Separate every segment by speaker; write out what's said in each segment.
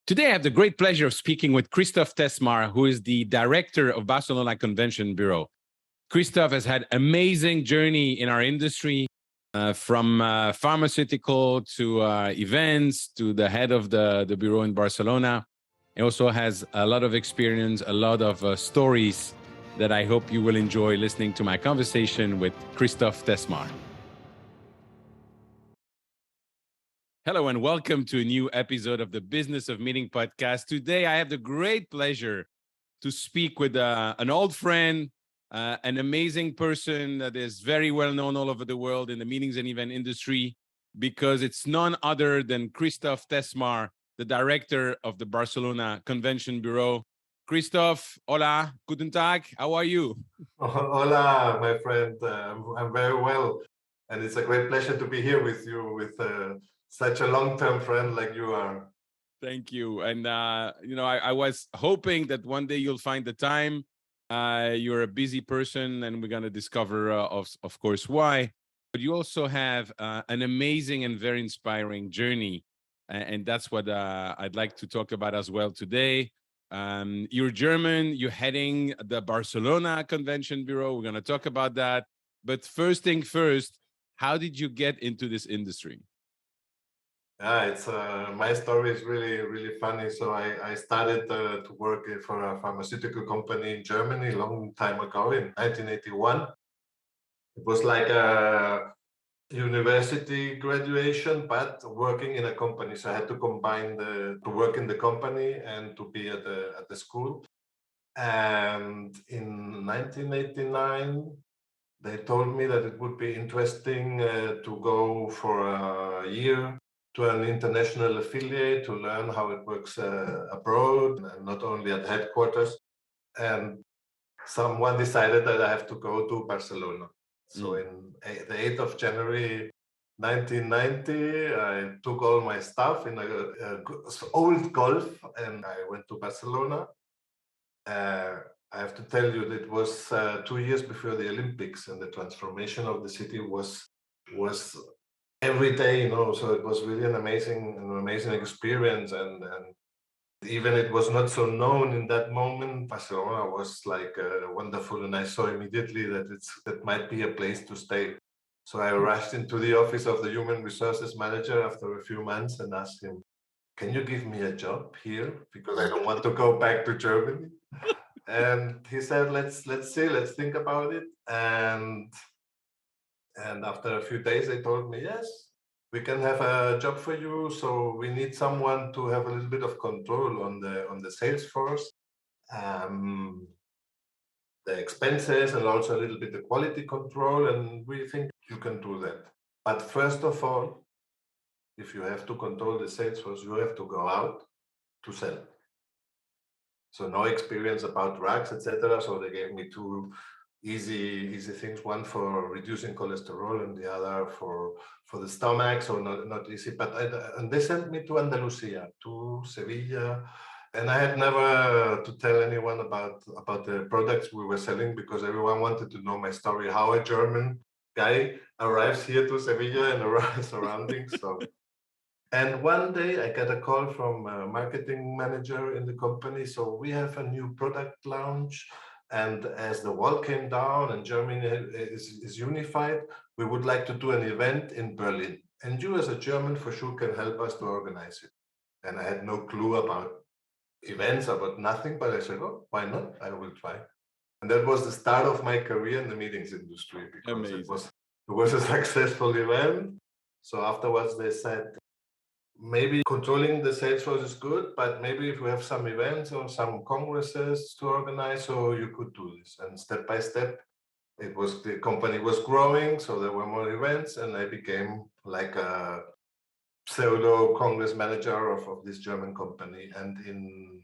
Speaker 1: Today, I have the great pleasure of speaking with Christoph Tessmar, who is the director of Barcelona Convention Bureau. Christoph has had amazing journey in our industry, from pharmaceutical to events to the head of the bureau in Barcelona. He also has a lot of experience, a lot of stories that I hope you will enjoy listening to my conversation with Christoph Tessmar. Hello and welcome to a new episode of the Business of Meeting podcast. Today, I have the great pleasure to speak with an old friend, an amazing person that is very well known all over the world in the meetings and event industry, because it's none other than Christoph Tessmar, the director of the Barcelona Convention Bureau. Christoph, hola, guten Tag, how are you?
Speaker 2: Hola, my friend. I'm very well, and it's a great pleasure to be here with you, with such a long-term friend like you are.
Speaker 1: Thank you. And, I was hoping that one day you'll find the time. You're a busy person, and we're going to discover, of course, why. But you also have an amazing and very inspiring journey. And that's what I'd like to talk about as well today. You're German, you're heading the Barcelona Convention Bureau. We're going to talk about that. But first thing first, how did you get into this industry?
Speaker 2: Yeah, it's my story is really funny. So I started to work for a pharmaceutical company in Germany a long time ago in 1981. It was like a university graduation, but working in a company. So I had to combine to work in the company and to be at the school. And in 1989, they told me that it would be interesting to go for a year to an international affiliate to learn how it works abroad, and not only at headquarters. And someone decided that I have to go to Barcelona. So in the 8th of January 1990, I took all my stuff in a old Golf and I went to Barcelona. I have to tell you that it was 2 years before the Olympics, and the transformation of the city was every day, So it was really an amazing experience, and even it was not so known in that moment. Barcelona was like wonderful, and I saw immediately that that might be a place to stay. So I rushed into the office of the human resources manager after a few months and asked him, "Can you give me a job here? Because I don't want to go back to Germany." And he said, let's see, let's think about it. And after a few days, they told me, yes, we can have a job for you. So we need someone to have a little bit of control on the sales force, the expenses, and also a little bit the quality control. And we think you can do that. But first of all, if you have to control the sales force, you have to go out to sell. So no experience about drugs, etc. So they gave me two easy things, one for reducing cholesterol and the other for the stomach. So not easy, but and they sent me to Andalusia, to Sevilla, and I had never to tell anyone about the products we were selling, because everyone wanted to know my story, how a German guy arrives here to Sevilla and around surroundings. So. And one day I got a call from a marketing manager in the company. So we have a new product launch. And as the wall came down and Germany is unified, we would like to do an event in Berlin. And you as a German for sure can help us to organize it. And I had no clue about events, about nothing, but I said, oh, why not? I will try. And that was the start of my career in the meetings industry, because it was a successful event. So afterwards they said, maybe controlling the sales force is good, but maybe if we have some events or some congresses to organize, so you could do this. And step by step, the company was growing, so there were more events, and I became like a pseudo congress manager of this German company. And in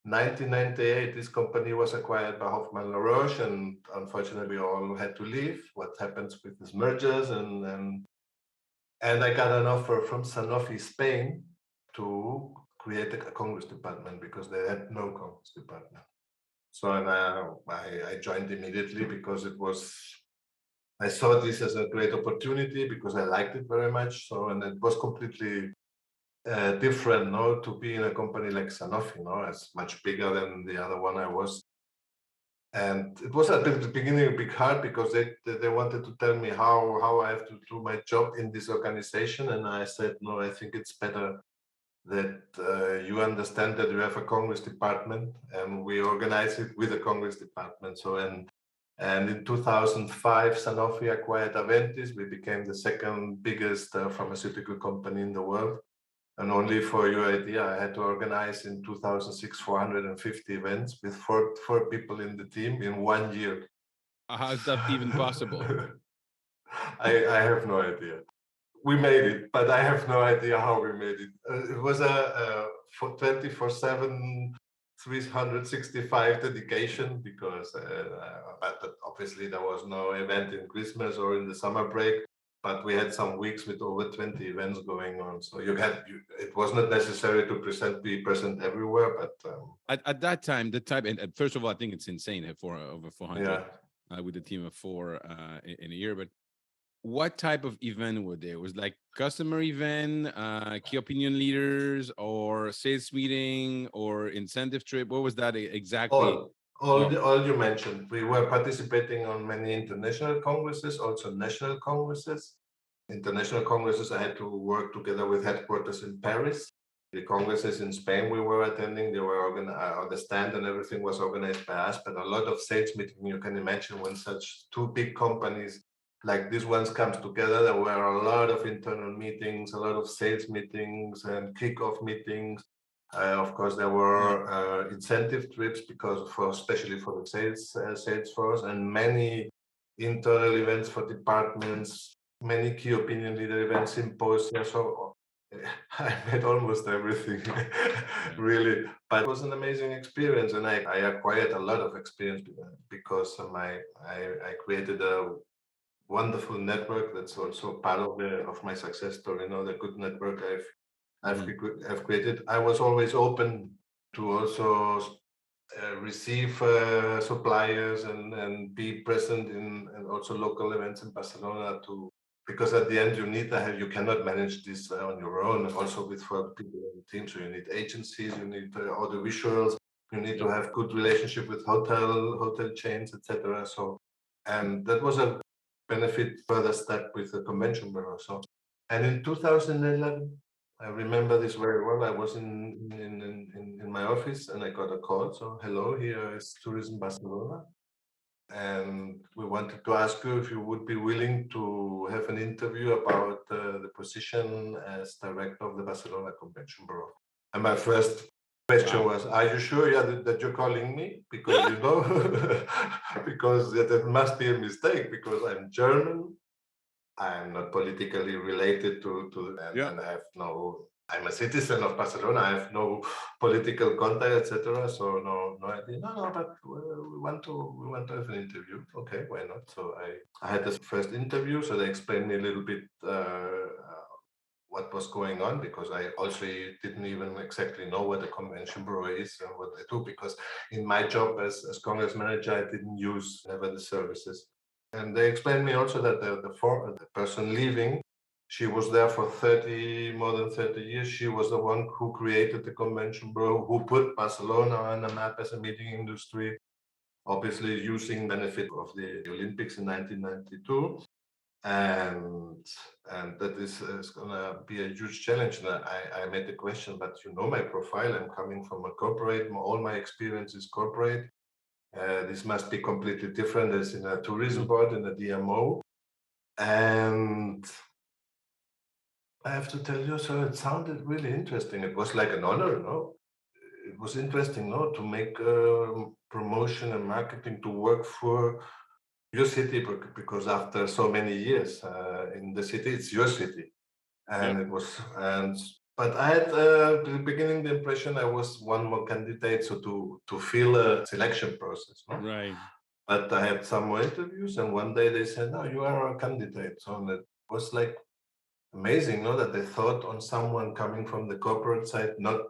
Speaker 2: 1998, this company was acquired by Hoffmann La Roche, and unfortunately, all had to leave. What happens with these mergers and I got an offer from Sanofi Spain to create a Congress department, because they had no Congress department. So I joined immediately, because I saw this as a great opportunity, because I liked it very much. So, and it was completely different, no, to be in a company like Sanofi, no, it's much bigger than the other one I was. And it was at the beginning a bit hard because they wanted to tell me how I have to do my job in this organization, and I said no, I think it's better that you understand that you have a Congress department, and we organize it with the Congress department. So and in 2005, Sanofi acquired Aventis. We became the second biggest pharmaceutical company in the world. And only for your idea, I had to organize in 2006 450 events with four people in the team in 1 year.
Speaker 1: How's that even possible?
Speaker 2: I have no idea. We made it, but I have no idea how we made it. It was a 24/7, 365 dedication because, but obviously there was no event in Christmas or in the summer break. But we had some weeks with over 20 events going on. So it was not necessary to be present everywhere, but
Speaker 1: At that time, and first of all, I think it's insane for over 400
Speaker 2: yeah.
Speaker 1: with a team of four in a year. But what type of event were there? Was like customer event, key opinion leaders, or sales meeting, or incentive trip? What was that exactly?
Speaker 2: All you mentioned. We were participating on many international congresses, also national congresses. International congresses, I had to work together with headquarters in Paris. The congresses in Spain we were attending, they were organized, the stand and everything was organized by us, but a lot of sales meetings, you can imagine when such two big companies like these ones comes together, there were a lot of internal meetings, a lot of sales meetings and kickoff meetings. Of course, there were incentive trips especially for the sales force, and many internal events for departments, many key opinion leader events, symposia. So I met almost everything, really. But it was an amazing experience, and I acquired a lot of experience because I created a wonderful network. That's also part of my success story. You know, the good network I've created. I was always open to also receive suppliers and be present in and also local events in Barcelona because at the end you cannot manage this on your own. Also with 4 people in the team, so you need agencies, you need audio visuals, you need to have good relationship with hotel chains, etc. So, and that was a benefit further step with the convention bureau. So, and in 2011. I remember this very well. I was in my office and I got a call. So, hello, here is Tourism Barcelona. And we wanted to ask you if you would be willing to have an interview about the position as director of the Barcelona Convention Bureau. And my first question was, are you sure that you're calling me? Because, you know, because that must be a mistake because I'm German. I'm not politically related and I have I'm a citizen of Barcelona. I have no political contact, etc. So no idea. No, but we want to have an interview. Okay, why not? So I had this first interview. So they explained me a little bit what was going on because I also didn't even exactly know what a convention bureau is and what they do because in my job as Congress manager, I didn't use never the services. And they explained me also that the person leaving, she was there for more than 30 years. She was the one who created the convention bureau, who put Barcelona on the map as a meeting industry, obviously using benefit of the Olympics in 1992. And that is going to be a huge challenge. And I made the question, but you know my profile, I'm coming from a corporate, all my experience is corporate. This must be completely different as in a tourism board in a DMO. And I have to tell you, so it sounded really interesting. It was like an honor, no? It was interesting, no, to make promotion and marketing to work for your city because after so many years in the city, it's your city. And it was, but I had at the beginning the impression I was one more candidate, so to fill a selection process, no?
Speaker 1: Right.
Speaker 2: But I had some more interviews, and one day they said, "No, you are a candidate." So it was like amazing, no, that they thought on someone coming from the corporate side, not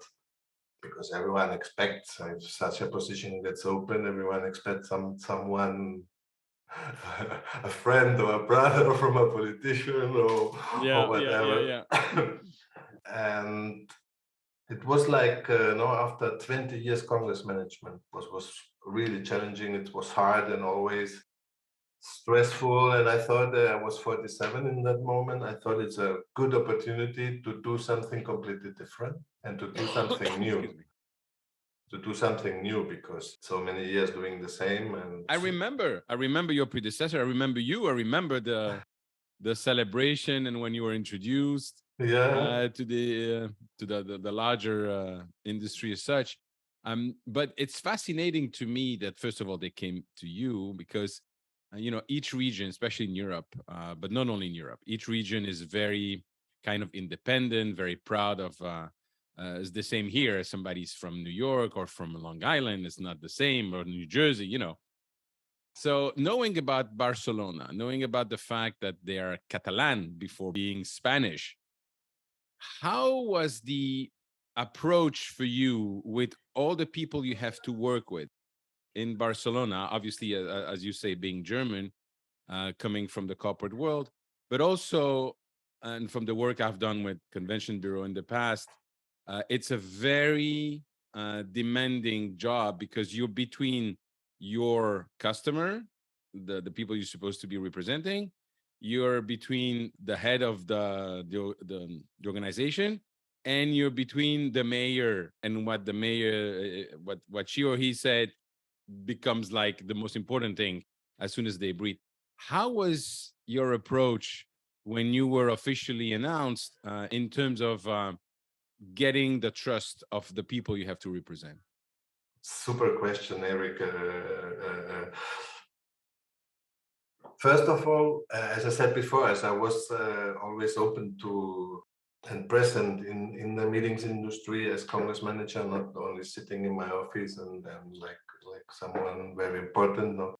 Speaker 2: because everyone expects if such a position gets open, everyone expects someone. A friend or a brother from a politician or whatever.
Speaker 1: Yeah.
Speaker 2: And It was like, after 20 years Congress management was really challenging. It was hard and always stressful. And I thought I was 47 in that moment. I thought it's a good opportunity to do something completely different and to do something new.
Speaker 1: Excuse me.
Speaker 2: To do something new because so many years doing the same. And
Speaker 1: I remember your predecessor. I remember you. I remember the celebration and when you were introduced
Speaker 2: yeah,
Speaker 1: to the larger industry as such. But it's fascinating to me that first of all they came to you because each region, especially in Europe, but not only in Europe, each region is very kind of independent, very proud of. It's the same here. Somebody's from New York or from Long Island. It's not the same, or New Jersey. So knowing about Barcelona, knowing about the fact that they are Catalan before being Spanish, how was the approach for you with all the people you have to work with in Barcelona? Obviously, as you say, being German, coming from the corporate world, but also, and from the work I've done with Convention Bureau in the past, it's a very demanding job because you're between your customer, the people you're supposed to be representing, you're between the head of the organization, and you're between the mayor and what the mayor, what she or he said becomes like the most important thing as soon as they breathe. How was your approach when you were officially announced in terms of getting the trust of the people you have to represent?
Speaker 2: super question, Eric. First of all, as I said before, as I was always open to and present in the meetings industry as Congress manager, not only sitting in my office and like someone very important. No,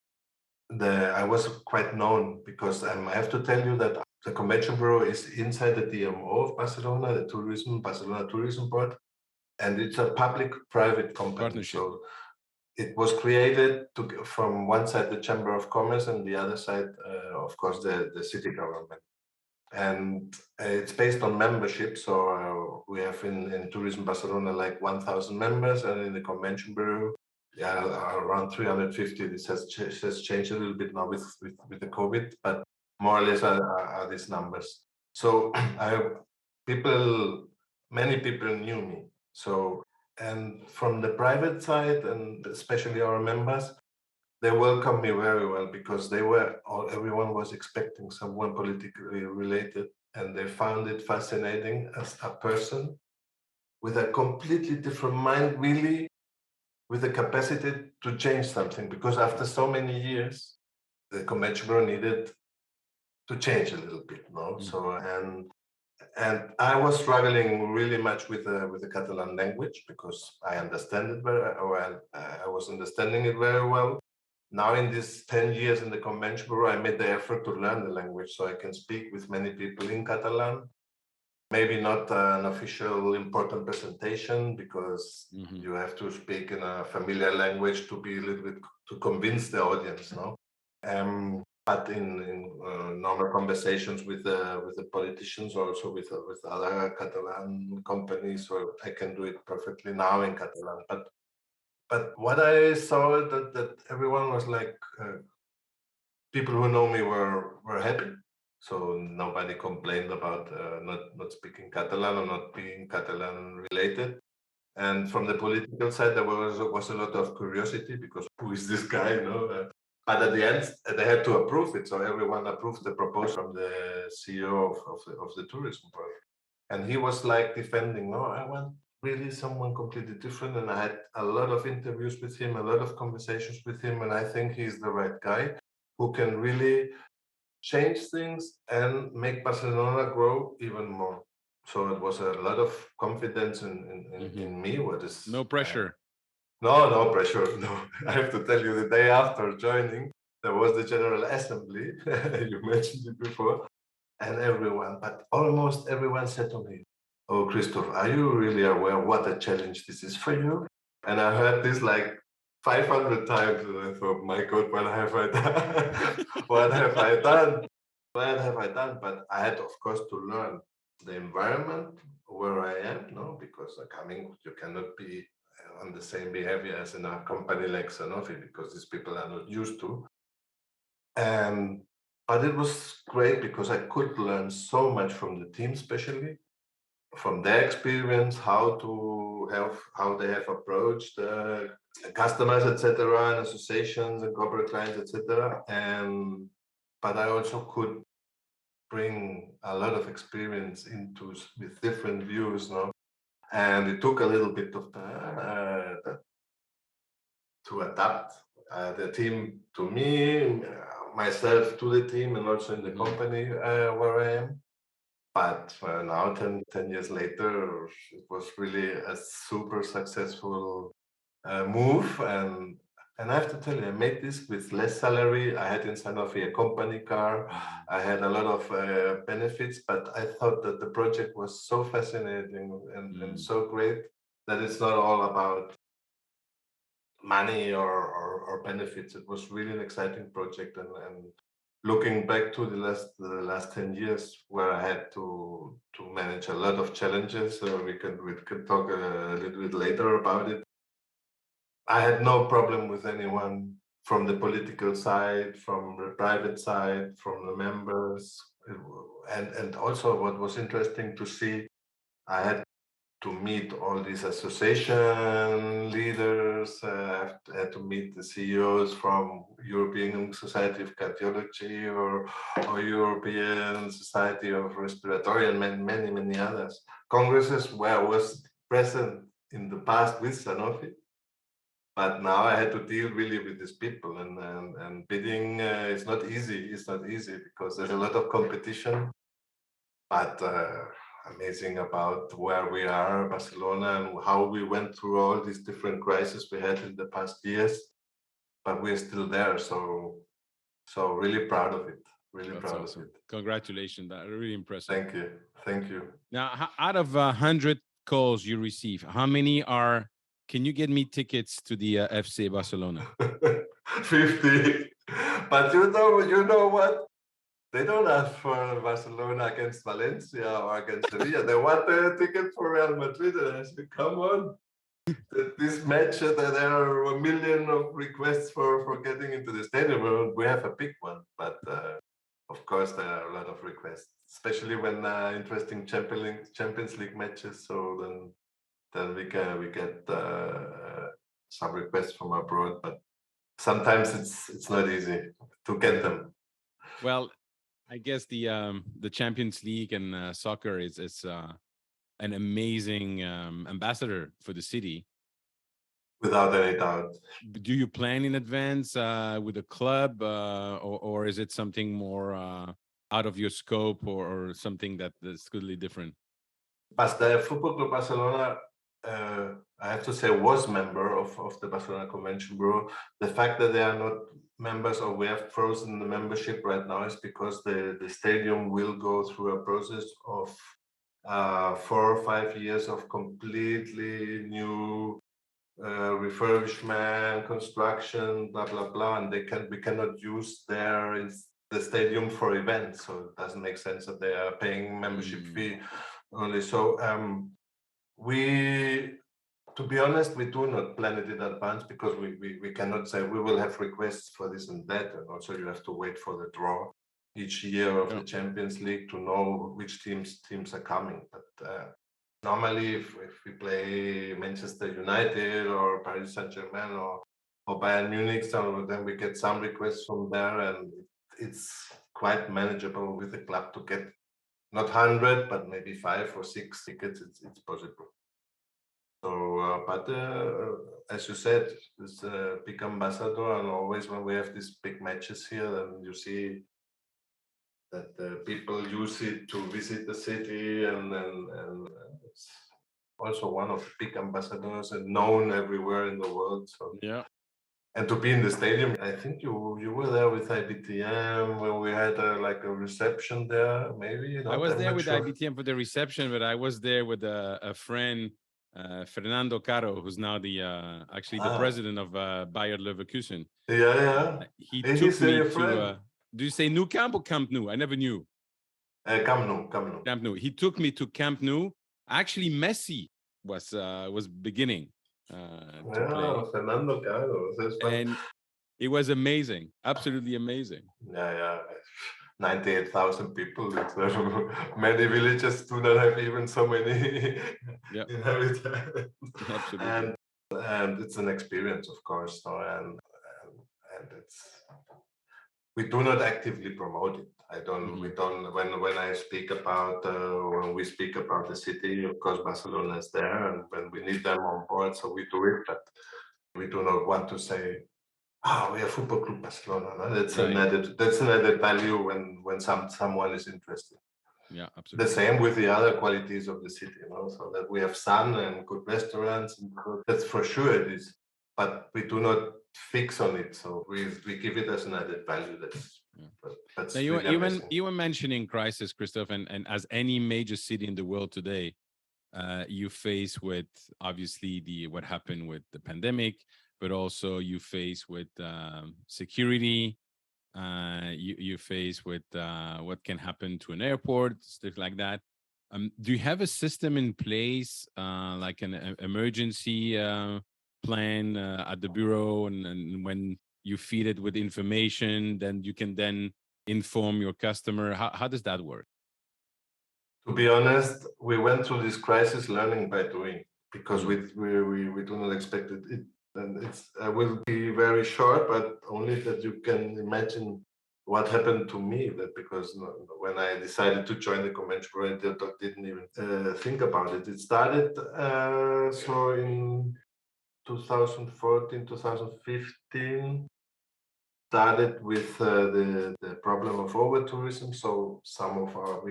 Speaker 2: I was quite known because I have to tell you that the Convention Bureau is inside the DMO of Barcelona, the Barcelona Tourism Board, and it's a public-private company.
Speaker 1: Partnership.
Speaker 2: So it was created from one side the Chamber of Commerce and the other side, of course, the city government. And it's based on membership. So we have in Tourism Barcelona like 1,000 members, and in the Convention Bureau, yeah, around 350. This has changed a little bit now with the COVID, but more or less are these numbers. So many people knew me. So, and from the private side, and especially our members, they welcomed me very well because everyone was expecting someone politically related, and they found it fascinating as a person with a completely different mind, really, with the capacity to change something. Because after so many years, the Convention Bureau needed to change a little bit, no? So and I was struggling really much with the Catalan language because I understand it very well. I was understanding it very well. Now, in these 10 years in the Convention Bureau, I made the effort to learn the language so I can speak with many people in Catalan. Maybe not an official important presentation because you have to speak in a familiar language to be a little bit to convince the audience, no? But in normal conversations with the politicians, also with other Catalan companies, or I can do it perfectly now in Catalan. But what I saw that everyone was like, people who know me were happy. So nobody complained about not speaking Catalan or not being Catalan related. And from the political side, there was a lot of curiosity because who is this guy? But at the end, they had to approve it. So everyone approved the proposal from the CEO of the tourism board. And he was like defending, no, I want really someone completely different. And I had a lot of interviews with him, a lot of conversations with him. And I think he's the right guy who can really change things and make Barcelona grow even more. So it was a lot of confidence in me. What is
Speaker 1: No pressure.
Speaker 2: no pressure. No, I have to tell you, the day after joining, there was the General Assembly. You mentioned it before, and but almost everyone said to me, "Oh, Christoph, are you really aware what a challenge this is for you?" And I heard this like 500 times, and I thought, "My God, what have I done? What have I done? What have I done?" But I had, of course, to learn the environment where I am, no, because coming, you cannot be on the same behavior as in a company like Sanofi, because these people are not used to. And but it was great because I could learn so much from the team, especially from their experience, how they have approached customers, etc., and associations and corporate clients, etc. And but I also could bring a lot of experience into with different views, no. And it took a little bit of to adapt the team to me, myself to the team, and also in the company where I am. But now, 10 years later, it was really a super successful move. And I have to tell you, I made this with less salary. I had in Sanofi a company car. I had a lot of benefits, but I thought that the project was so fascinating and so great that it's not all about money or benefits. It was really an exciting project, and looking back to the last 10 years where I had to manage a lot of challenges, we could talk a little bit later about it. I had no problem with anyone from the political side, from the private side, from the members. And also what was interesting to see, I had to meet all these association leaders. I had to meet the CEOs from European Society of Cardiology or European Society of Respiratory, and many others. Congresses where I was present in the past with Sanofi, but now I had to deal really with these people, and bidding is not easy. It's not easy because there's a lot of competition, but amazing about where we are, Barcelona, and how we went through all these different crises we had in the past years, but we're still there. So really proud of it. Really
Speaker 1: That's
Speaker 2: proud
Speaker 1: awesome.
Speaker 2: of it.
Speaker 1: Congratulations. That really impressive.
Speaker 2: Thank you. Thank you.
Speaker 1: Now, out of 100 calls you receive, how many are, can you get me tickets to the FC Barcelona?
Speaker 2: 50. But you know what? They don't ask for Barcelona against Valencia or against Sevilla. They want a ticket for Real Madrid. And I said, come on. This match, there are a million of requests for getting into the stadium. We have a big one, but of course there are a lot of requests, especially when interesting Champions League matches. So then we get some requests from abroad, but sometimes it's not easy to get them.
Speaker 1: Well, I guess the Champions League and soccer is an amazing ambassador for the city.
Speaker 2: Without any doubt.
Speaker 1: Do you plan in advance with a club, or is it something more out of your scope, or something that's totally different?
Speaker 2: But the Football Club Barcelona, I have to say, was member of the Barcelona Convention Bureau. The fact that they are not members, or we have frozen the membership right now, is because the stadium will go through a process of 4 or 5 years of completely new refurbishment, construction, blah blah blah, and we cannot use the stadium for events, so it doesn't make sense that they are paying membership fee only. So we, to be honest, we do not plan it in advance, because we cannot say we will have requests for this and that, and also you have to wait for the draw each year of the Champions League to know which teams are coming. But normally, if we play Manchester United or Paris Saint-Germain or Bayern Munich, so then we get some requests from there, and it's quite manageable with the club to get not 100, but maybe 5 or 6 tickets. It's possible. So, but as you said, this big ambassador, and always when we have these big matches here, then you see that people use it to visit the city, and it's also one of the big ambassadors and known everywhere in the world. So
Speaker 1: yeah.
Speaker 2: And to be in the stadium, I think you were there with IBTM when we had like a reception there, maybe.
Speaker 1: I was there with IBTM for the reception, but I was there with a friend, Fernando Caro, who's now the actually the president of Bayer Leverkusen.
Speaker 2: Yeah.
Speaker 1: He took me to. Do you say Nou Camp or Camp Nou? I never knew.
Speaker 2: Camp Nou.
Speaker 1: Camp Nou. He took me to Camp Nou, Actually, Messi was beginning to
Speaker 2: Yeah,
Speaker 1: play,
Speaker 2: Fernando Carlos. That's fun.
Speaker 1: and it was amazing, absolutely amazing.
Speaker 2: Yeah, yeah. 98,000 people. It's, many villages do not have even so many
Speaker 1: Yeah,
Speaker 2: inhabitants.
Speaker 1: absolutely.
Speaker 2: And and it's an experience, of course. So, and it's we do not actively promote it. I don't. We
Speaker 1: Hmm.
Speaker 2: don't. When I speak about when we speak about the city, of course, Barcelona is there, and when we need them on board, so we do it. But we do not want to say, "Ah, we are Football Club Barcelona." No?
Speaker 1: Right.
Speaker 2: That's an added value when someone is interested.
Speaker 1: Yeah,
Speaker 2: The
Speaker 1: absolutely.
Speaker 2: same with the other qualities of the city, you know, so that we have sun and good restaurants. And that's for sure it is, but we do not fix on it. So we give it as an added value.
Speaker 1: Yeah. Now
Speaker 2: That's
Speaker 1: you
Speaker 2: really
Speaker 1: you were
Speaker 2: amazing.
Speaker 1: you were mentioning crisis, Christoph, and as any major city in the world today, you face with obviously the what happened with the pandemic, but also you face with security. You face with what can happen to an airport, stuff like that. Do you have a system in place, like an emergency plan at the bureau, and when you feed it with information, then you can then inform your customer? How does that work?
Speaker 2: To be honest, we went through this crisis learning by doing because
Speaker 1: Mm,
Speaker 2: we do not expect it. And it's will be very short, but only that you can imagine what happened to me. That because when I decided to join the convention, I didn't even think about it. It started so in 2014, 2015 started with the problem of over tourism. So some of our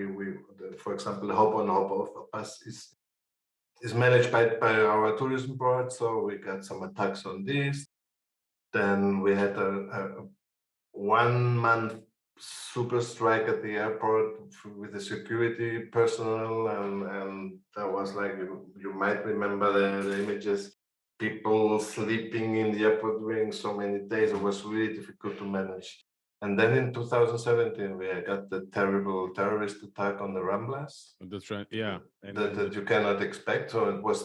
Speaker 2: for example, the hop on hop off bus is managed by our tourism board. So we got some attacks on this. Then we had a 1 month super strike at the airport with the security personnel, and that was like you might remember the images. People sleeping in the airport during so many days. It was really difficult to manage. And then in 2017, we got the terrible terrorist attack on the Ramblas
Speaker 1: that's right. Yeah,
Speaker 2: that you cannot expect. So it was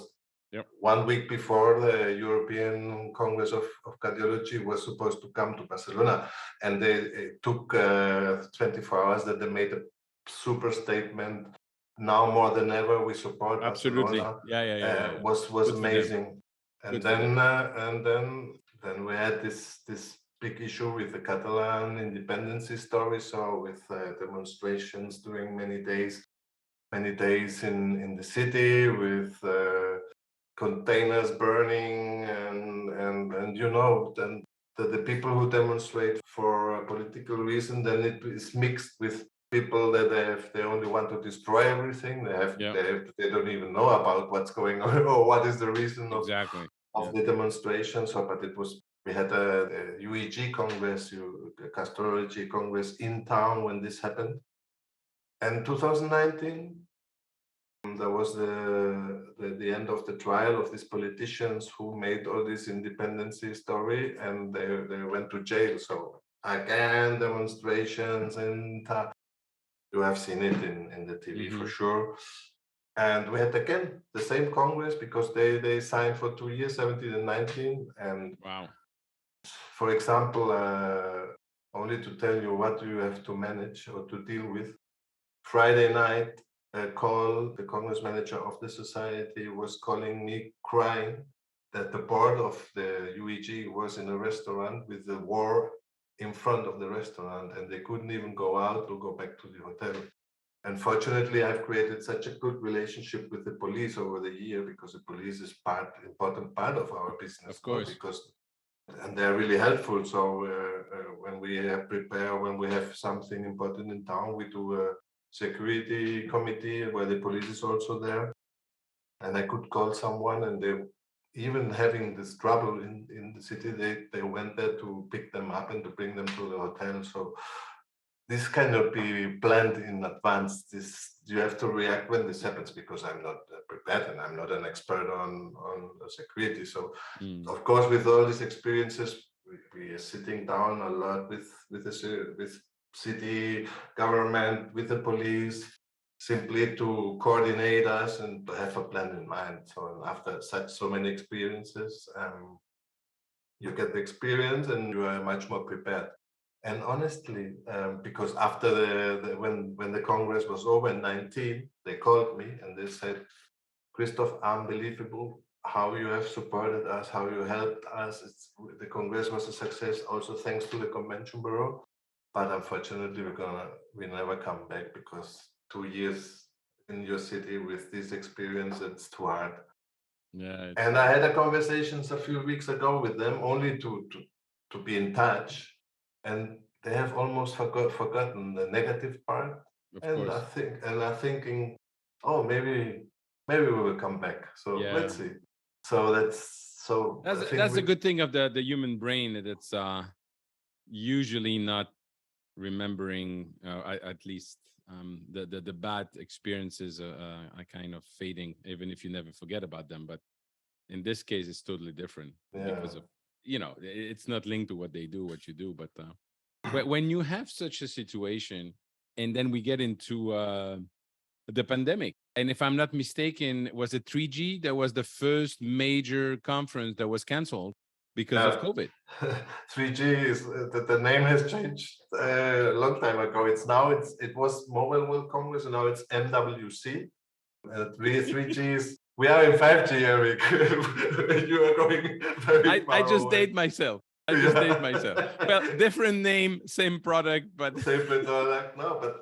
Speaker 1: yep,
Speaker 2: 1 week before the European Congress of Cardiology was supposed to come to Barcelona, and it took 24 hours that they made a super statement. Now more than ever, we support
Speaker 1: absolutely.
Speaker 2: Barcelona.
Speaker 1: Yeah, yeah, yeah, yeah, yeah.
Speaker 2: Was
Speaker 1: Good for them.
Speaker 2: amazing, and
Speaker 1: Good for them.
Speaker 2: then we had this big issue with the Catalan independency story. So with demonstrations during many days in the city with containers burning and you know then the people who demonstrate for a political reason, then it is mixed with people that they only want to destroy everything.
Speaker 1: Yeah,
Speaker 2: They don't even know about what's going on or what is the reason
Speaker 1: exactly. Yeah.
Speaker 2: of the demonstration. So but it was we had a UEG Congress, a Gastrology Congress in town when this happened. And 2019, there was the end of the trial of these politicians who made all this independency story, and they went to jail. So again, demonstrations, and you have seen it in the TV for
Speaker 1: Hmm.
Speaker 2: sure. And we had again the same Congress because they signed for 2 years, 17 and 19. And
Speaker 1: Wow.
Speaker 2: for example, only to tell you what you have to manage or to deal with. Friday night, a call, the Congress manager of the society was calling me crying that the board of the UEG was in a restaurant with the war in front of the restaurant and they couldn't even go out or go back to the hotel. Unfortunately, I've created such a good relationship with the police over the year because the police is important part of our business,
Speaker 1: Of
Speaker 2: no?
Speaker 1: course.
Speaker 2: Because and they're really helpful. So when we when we have something important in town, we do a security committee where the police is also there. And I could call someone, and they even having this trouble in the city, they went there to pick them up and to bring them to the hotel. So this cannot be planned in advance. This you have to react when this happens because I'm not prepared and I'm not an expert on security. So
Speaker 1: Mm.
Speaker 2: of course, with all these experiences, we are sitting down a lot with city government, with the police, simply to coordinate us and to have a plan in mind. So after so many experiences, you get the experience and you are much more prepared. And honestly, because after when the Congress was over in 19, they called me and they said, Christoph, unbelievable how you have supported us, how you helped us. The Congress was a success, also thanks to the Convention Bureau. But unfortunately, we never come back because 2 years in your city with this experience, it's too hard.
Speaker 1: Yeah.
Speaker 2: And I had a conversations a few weeks ago with them only to be in touch, and they have almost forgotten the negative part.
Speaker 1: Of
Speaker 2: And
Speaker 1: course.
Speaker 2: I'm thinking, oh, maybe we will come back. So
Speaker 1: Yeah.
Speaker 2: let's see. So I think
Speaker 1: That's the good thing of the human brain, that it's usually not remembering, at least the bad experiences are kind of fading, even if you never forget about them. But in this case, it's totally different
Speaker 2: yeah.
Speaker 1: because of, it's not linked to what they do, what you do. But when you have such a situation, and then we get into the pandemic, and if I'm not mistaken, was it 3G that was the first major conference that was canceled because of COVID?
Speaker 2: 3G is the name has changed a long time ago. It was Mobile World Congress, and now it's MWC. 3G is we are in 5G, Eric. You are going very far
Speaker 1: I just
Speaker 2: away.
Speaker 1: date myself. I just date myself. Well, different name, same product, but
Speaker 2: same product. No, but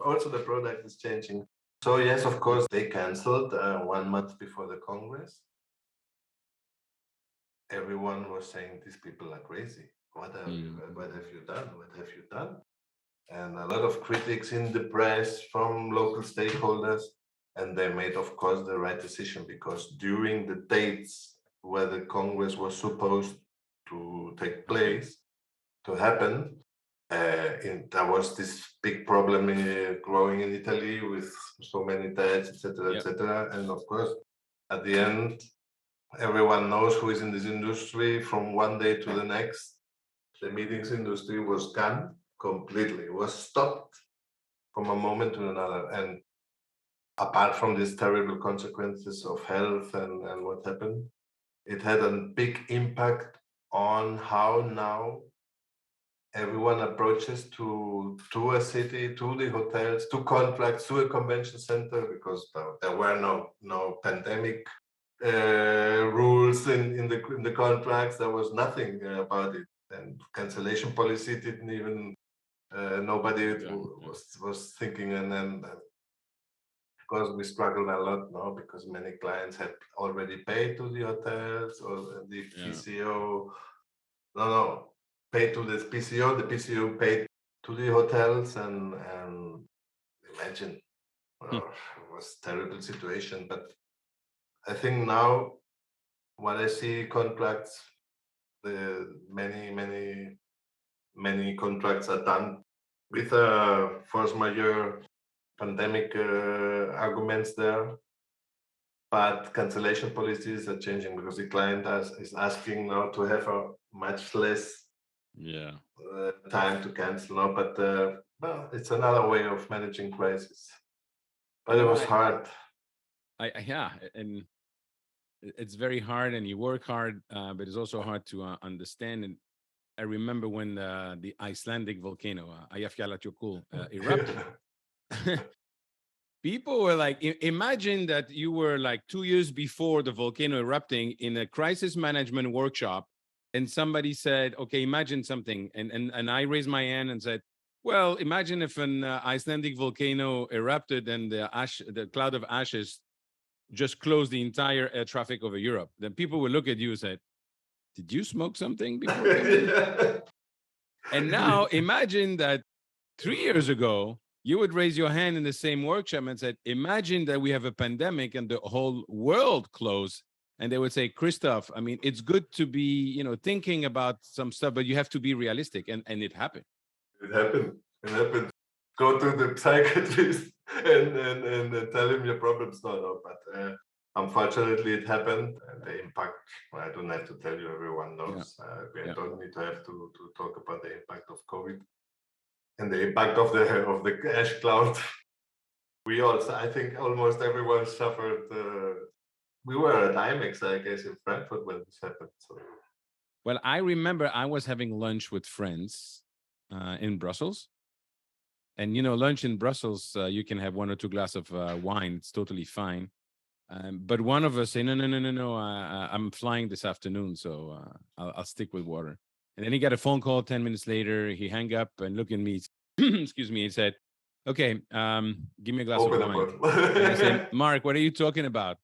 Speaker 2: also the product is changing. So yes, of course, they cancelled 1 month before the Congress. Everyone was saying these people are crazy. What have you done? What have you done? And a lot of critics in the press from local stakeholders. And they made, of course, the right decision, because during the dates where the Congress was supposed to take place, to happen, there was this big problem growing in Italy with so many deaths, etc., etc. And of course, at the end, everyone knows who is in this industry. From one day to the next, the meetings industry was gone completely. It was stopped from a moment to another. And apart from these terrible consequences of health and what happened, it had a big impact on how now everyone approaches to a city, to the hotels, to contracts, to a convention center, because there were no pandemic rules in the contracts. There was nothing about it, and cancellation policy didn't even nobody was thinking. And then of course we struggled a lot now, because many clients had already paid to the hotels or the PCO. No, paid to the PCO. The PCO paid to the hotels, and imagine, it was a terrible situation. But I think now, what I see contracts, the many contracts are done with a force majeure pandemic arguments there. But cancellation policies are changing, because the client is asking now to have a much less time to cancel now. But well, it's another way of managing crisis. But it was hard.
Speaker 1: And it's very hard, and you work hard, but it's also hard to understand. And I remember when the Icelandic volcano Eyjafjallajökull erupted. People were like, imagine that you were like 2 years before the volcano erupting in a crisis management workshop, and somebody said, okay, imagine something. And I raised my hand and said, well, imagine if an Icelandic volcano erupted and the cloud of ashes just closed the entire air traffic over Europe. Then people would look at you and say, did you smoke something before coming? And now imagine that 3 years ago, you would raise your hand in the same workshop and said, imagine that we have a pandemic and the whole world closed. And they would say, Christoph, I mean, it's good to be, thinking about some stuff, but you have to be realistic. And it happened.
Speaker 2: It happened. Go to the psychiatrist and tell him your problems. No. But unfortunately, it happened. And the impact, I don't have to tell you, everyone knows. We don't need to have to talk about the impact of COVID and the impact of the ash cloud. We also, I think almost everyone suffered. We were at IMEX, I guess, in Frankfurt when this happened. So
Speaker 1: Well, I remember I was having lunch with friends in Brussels. And, lunch in Brussels, you can have one or two glasses of wine. It's totally fine. But one of us say, no, no, no, no, no. I'm flying this afternoon, so I'll stick with water. And then he got a phone call 10 minutes later. He hung up and looked at me, excuse me, he said, okay, give me a glass of
Speaker 2: open a
Speaker 1: wine.
Speaker 2: bottle.
Speaker 1: And I say, Mark, what are you talking about?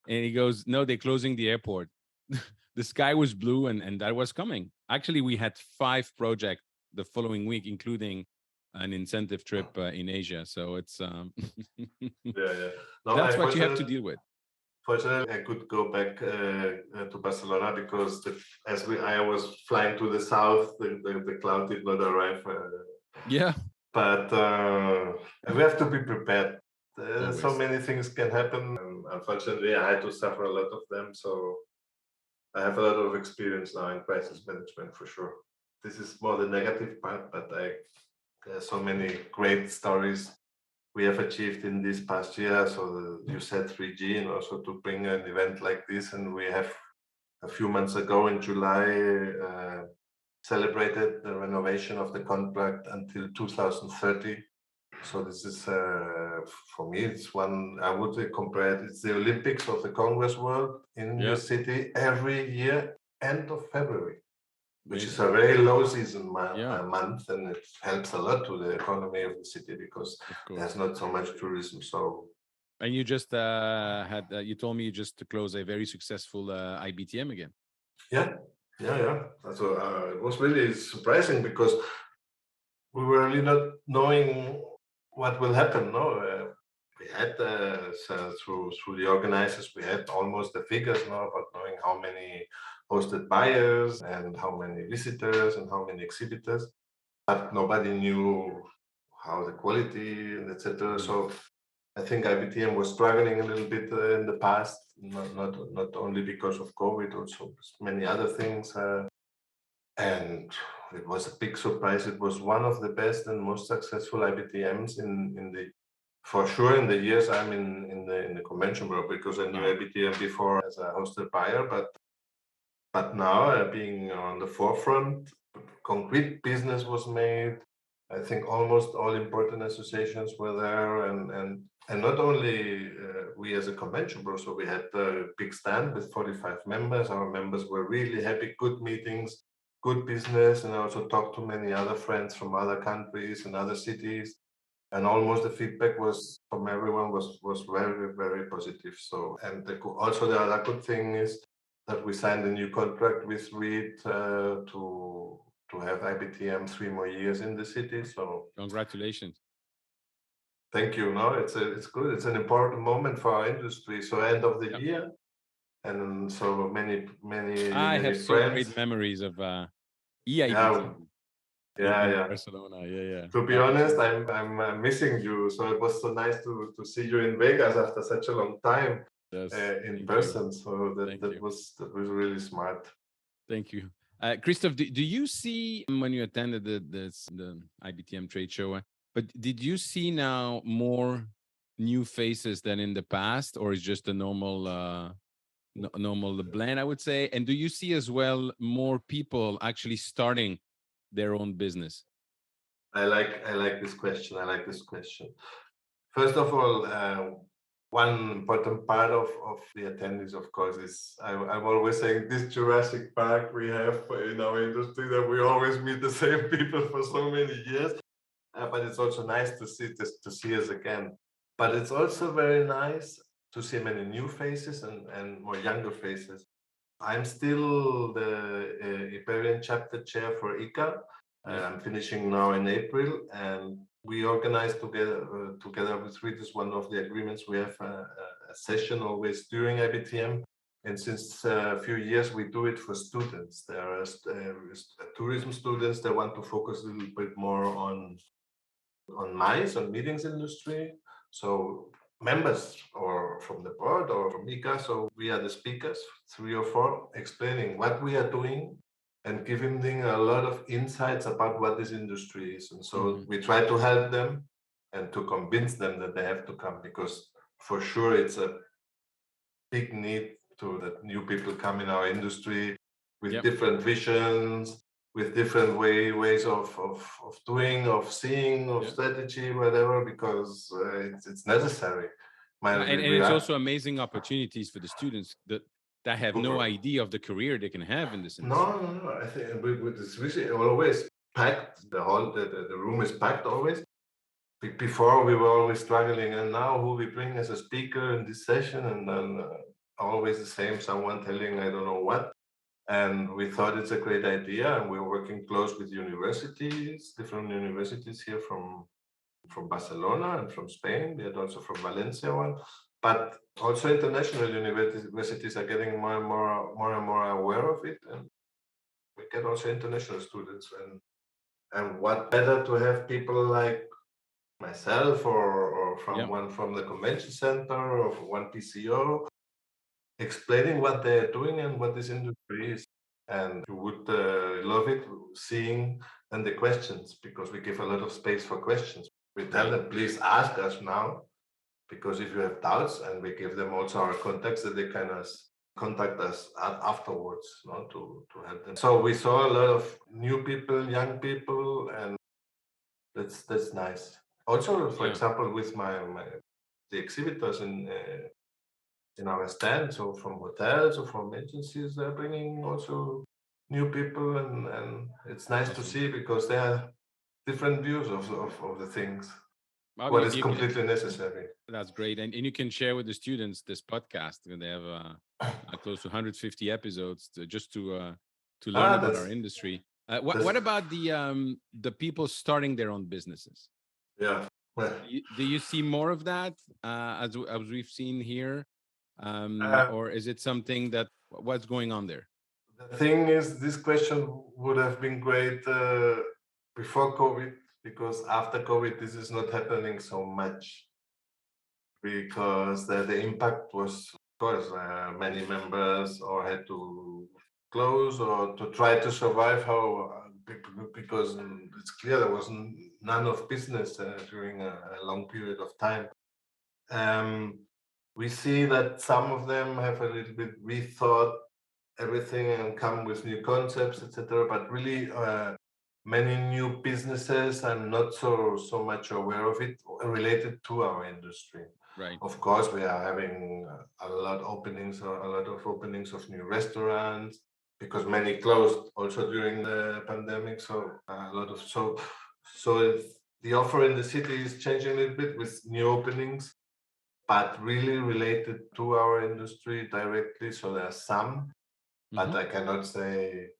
Speaker 1: And he goes, no, they're closing the airport. The sky was blue and that was coming. Actually, we had 5 projects the following week, including an incentive trip in Asia. So it's
Speaker 2: Yeah. No,
Speaker 1: that's what you have to deal with.
Speaker 2: fortunately, I could go back to Barcelona because I was flying to the south, the cloud did not arrive.
Speaker 1: Yeah,
Speaker 2: But we have to be prepared. So
Speaker 1: always.
Speaker 2: many things can happen. Unfortunately, I had to suffer a lot of them. So I have a lot of experience now in crisis management for sure. This is more the negative part, but there are so many great stories we have achieved in this past year. So you said 3G, and also to bring an event like this, and we have a few months ago in July celebrated the renovation of the contract until 2030. So this is for me, it's one I would compare it. It's the Olympics of the Congress world in your
Speaker 1: Yeah,
Speaker 2: city every year, end of February, which is
Speaker 1: amazing.
Speaker 2: a very low season
Speaker 1: Yeah,
Speaker 2: month, and it helps a lot to the economy of the city because
Speaker 1: of
Speaker 2: there's
Speaker 1: course.
Speaker 2: not so much tourism. So
Speaker 1: And you just you told me you just to close a very successful IBTM again.
Speaker 2: yeah, yeah. So it was really surprising because we were really not knowing what will happen. No, we had so through the organizers, we had almost the figures now about knowing how many hosted buyers and how many visitors and how many exhibitors, but nobody knew how the quality and etc.
Speaker 1: Mhm.
Speaker 2: So I think IBTM was struggling a little bit in the past, not only because of COVID, also many other things. And it was a big surprise. It was one of the best and most successful IBTMs in the for sure in the years I'm in the convention bureau, because I knew
Speaker 1: Wow.
Speaker 2: IBTM before as a hosted buyer, but now being on the forefront, concrete business was made. I think almost all important associations were there, and not only we as a convention bureau. So we had a big stand with 45 members. Our members were really happy. Good meetings, good business, and I also talked to many other friends from other countries and other cities. And almost the feedback was from everyone was very positive. So and also the other good thing is that we signed a new contract with Reed to have IBTM 3 more years in the city. So
Speaker 1: Congratulations.
Speaker 2: thank you. No, it's good. It's an important moment for our industry. So end of the
Speaker 1: Yeah.
Speaker 2: year, and so
Speaker 1: I
Speaker 2: many
Speaker 1: have so
Speaker 2: friends.
Speaker 1: great memories of
Speaker 2: Yeah,
Speaker 1: EIBTM in
Speaker 2: yeah.
Speaker 1: Barcelona. Yeah, yeah.
Speaker 2: To be honest, I'm missing you. So it was so nice to see you in Vegas after such a long time
Speaker 1: Yes.
Speaker 2: in
Speaker 1: Thank you.
Speaker 2: person. So
Speaker 1: Thank you.
Speaker 2: that was really smart.
Speaker 1: Thank you. Christoph, do you see when you attended the IBTM trade show, but did you see now more new faces than in the past, or is just a normal normal blend, I would say? And do you see as well more people actually starting their own business?
Speaker 2: I like this question. I like this question. First of all, one important part of the attendees, of course, is I'm always saying this Jurassic Park we have in our industry, that we always meet the same people for so many years. But it's also nice to see us again. But it's also very nice to see many new faces and more younger faces. I'm still the Iberian chapter chair for ICA.
Speaker 1: Yeah.
Speaker 2: I'm finishing now in April, and we organize together with Readers, one of the agreements. We have a session always during IBTM, and since a few years we do it for students. There are tourism students that want to focus a little bit more on MICE, on meetings industry. So members or from the board or from ICA, so we are the speakers, 3 or 4, explaining what we are doing and giving them a lot of insights about what this industry is. And so
Speaker 1: Mhm.
Speaker 2: we try to help them and to convince them that they have to come, because for sure it's a big need to that new people come in our industry with
Speaker 1: Yep.
Speaker 2: different visions, with different ways of doing, of seeing, of
Speaker 1: Yeah.
Speaker 2: strategy, whatever, because it's necessary.
Speaker 1: Yeah,
Speaker 2: Man,
Speaker 1: and
Speaker 2: we
Speaker 1: it's
Speaker 2: are
Speaker 1: also amazing opportunities for the students that have no idea of the career they can have in this industry.
Speaker 2: no. I think with this vision always packed. The room is packed always. Before we were always struggling, and now who we bring as a speaker in this session, and then always the same, someone telling I don't know what. And we thought it's a great idea, and we're working close with universities, different universities here from Barcelona and from Spain. We had also from Valencia one, but also international universities are getting more aware of it, and we get also international students. And what better to have people like myself or
Speaker 1: Yeah,
Speaker 2: from the convention center or from one PCO explaining what they're doing and what this industry is. And you would love it seeing then the questions, because we give a lot of space for questions. We tell
Speaker 1: right.
Speaker 2: them, please ask us now, because if you have doubts, and we give them also our contacts that they can contact us afterwards, to help them. So we saw a lot of new people, young people, and that's nice. Also, for
Speaker 1: Yeah.
Speaker 2: example, with my the exhibitors in our stand, so from hotels or from agencies, they're bringing also new people, and it's nice to
Speaker 1: Awesome.
Speaker 2: see, because they are different views of the things,
Speaker 1: Well,
Speaker 2: what is
Speaker 1: you can.
Speaker 2: completely necessary.
Speaker 1: That's great, and you can share with the students this podcast. And they have close to 150 episodes just to learn
Speaker 2: Ah,
Speaker 1: about our industry.
Speaker 2: that's
Speaker 1: What about the people starting their own businesses?
Speaker 2: yeah. Well,
Speaker 1: Do you see more of that as we've seen here,
Speaker 2: uh,
Speaker 1: or is it something that what's going on there?
Speaker 2: the thing is, this question would have been great before COVID, because after COVID, this is not happening so much, because the impact was, of course, many members or had to close or to try to survive. How because it's clear there was none of business during a long period of time. Um, we see that some of them have a little bit rethought everything and come with new concepts, etc. But really, many new businesses, I'm not so much aware of it related to our industry.
Speaker 1: Right.
Speaker 2: Of course, we are having a lot of openings of new restaurants, because many closed also during the pandemic. So a lot of the offer in the city is changing a little bit with new openings, but really related to our industry directly. So there are some, but
Speaker 1: Hmm.
Speaker 2: I cannot say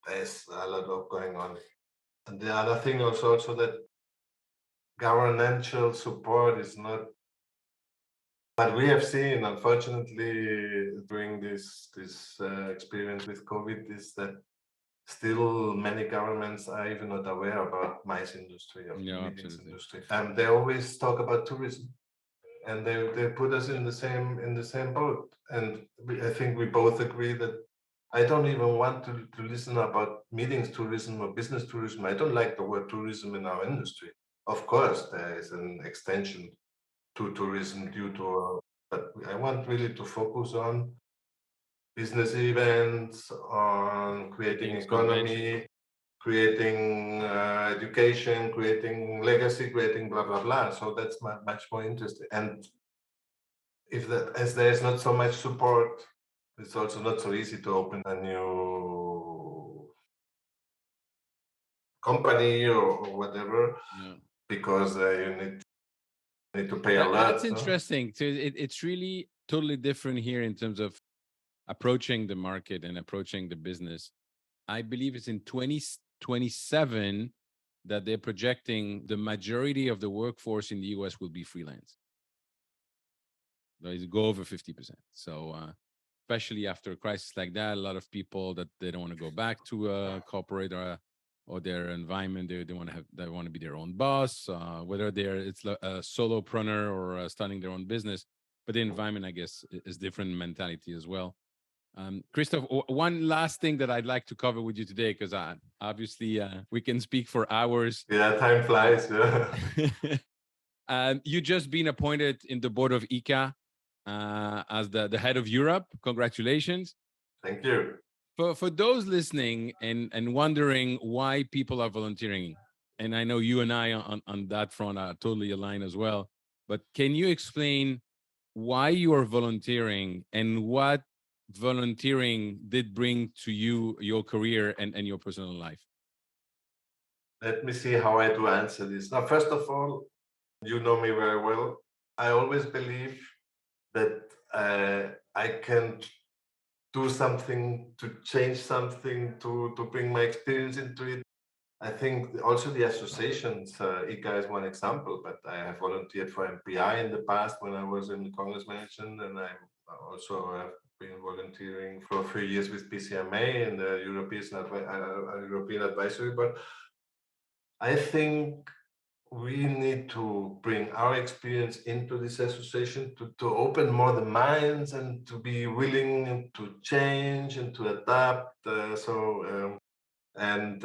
Speaker 2: there's a lot of going on. And the other thing also that governmental support is not. But we have seen, unfortunately, during this experience with COVID, is that still many governments are even not aware about mice industry, of the
Speaker 1: No,
Speaker 2: meetings
Speaker 1: absolutely.
Speaker 2: industry, and they always talk about tourism, and they put us
Speaker 1: Yep.
Speaker 2: in the same boat. And I think we both agree that I don't even want to listen about meetings tourism or business tourism. I don't like the word tourism in our industry. Of course, there is an extension to tourism due to, but I want really to focus on business events, on creating
Speaker 1: Meetings, conventions.
Speaker 2: economy, creating education, creating legacy, creating blah blah blah. So that's much more interesting. And if that, as there is not so much support, it's also not so easy to open a new company or whatever,
Speaker 1: Yeah.
Speaker 2: because you need to pay a
Speaker 1: That's
Speaker 2: lot. No?
Speaker 1: interesting. So it's really totally different here in terms of approaching the market and approaching the business. I believe it's in 2027 that they're projecting the majority of the workforce in the US will be freelance. They go over 50%. So, especially after a crisis like that, a lot of people that they don't want to go back to corporate or their environment. They want to they want to be their own boss, whether it's a solopreneur or starting their own business. But the environment, I guess, is different mentality as well. Christoph, one last thing that I'd like to cover with you today, because obviously we can speak for hours.
Speaker 2: Yeah, time flies. Yeah.
Speaker 1: You just been appointed in the board of ICA as the head of Europe. Congratulations.
Speaker 2: Thank you.
Speaker 1: For those listening and wondering why people are volunteering, and I know you and I on that front are totally aligned as well, but can you explain why you are volunteering and what volunteering did bring to you, your career and your personal life?
Speaker 2: Let me see how I do answer this. Now, first of all, you know me very well. I always believe that I can do something to change something, to bring my experience into it. I think also the associations, ICA is one example, but I have volunteered for MPI in the past when I was in the Congress Management, and I also have been volunteering for a few years with PCMA and the European Advisory Board. I think we need to bring our experience into this association to open more the minds and to be willing to change and to adapt. And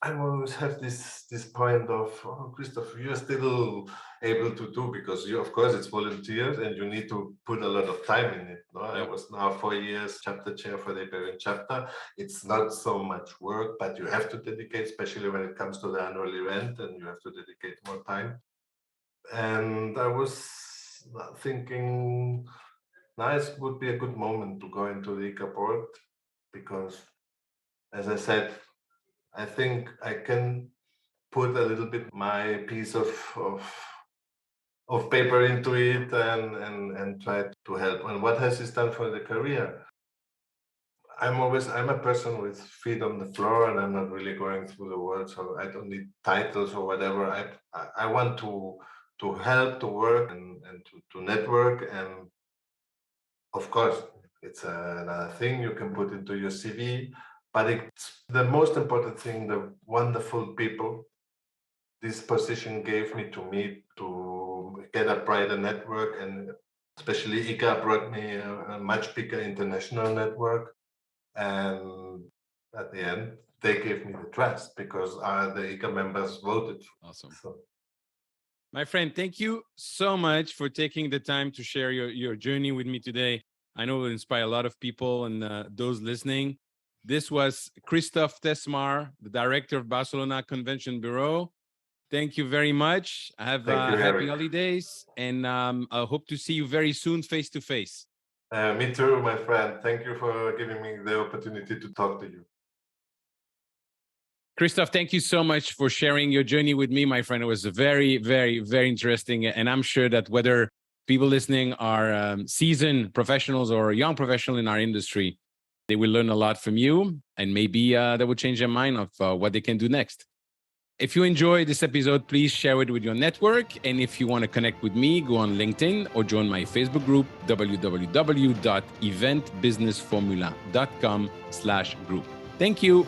Speaker 2: I always have this point of, oh, Christoph, you're still able to do, because you, of course, it's volunteers and you need to put a lot of time in it. No? I was now 4 years chapter chair for the Iberian chapter. It's not so much work, but you have to dedicate, especially when it comes to the annual event, and you have to dedicate more time. And I was thinking, now it would be a good moment to go into the ICA board, because, as I said, I think I can put a little bit my piece of paper into it and try to help. And what has this done for the career? I'm a person with feet on the floor, and I'm not really going through the world, so I don't need titles or whatever. I want to help, to work and to network. And of course, it's another thing you can put into your CV, but it's the most important thing, the wonderful people this position gave me to meet, to get a brighter network, and especially ICA brought me a much bigger international network. And at the end, they gave me the trust because the ICA members voted.
Speaker 1: Awesome.
Speaker 2: So.
Speaker 1: My friend, thank you so much for taking the time to share your journey with me today. I know it will inspire a lot of people and those listening. This was Christoph Tessmar, the director of Barcelona Convention Bureau. Thank you very much. Have happy holidays, and I hope to see you very soon face to face.
Speaker 2: Me too, my friend. Thank you for giving me the opportunity to talk to you.
Speaker 1: Christoph, thank you so much for sharing your journey with me, my friend. It was very, very, very interesting. And I'm sure that whether people listening are seasoned professionals or young professionals in our industry, they will learn a lot from you, and maybe that will change their mind of what they can do next. If you enjoyed this episode, please share it with your network. And if you want to connect with me, go on LinkedIn or join my Facebook group, www.eventbusinessformula.com/group. Thank you.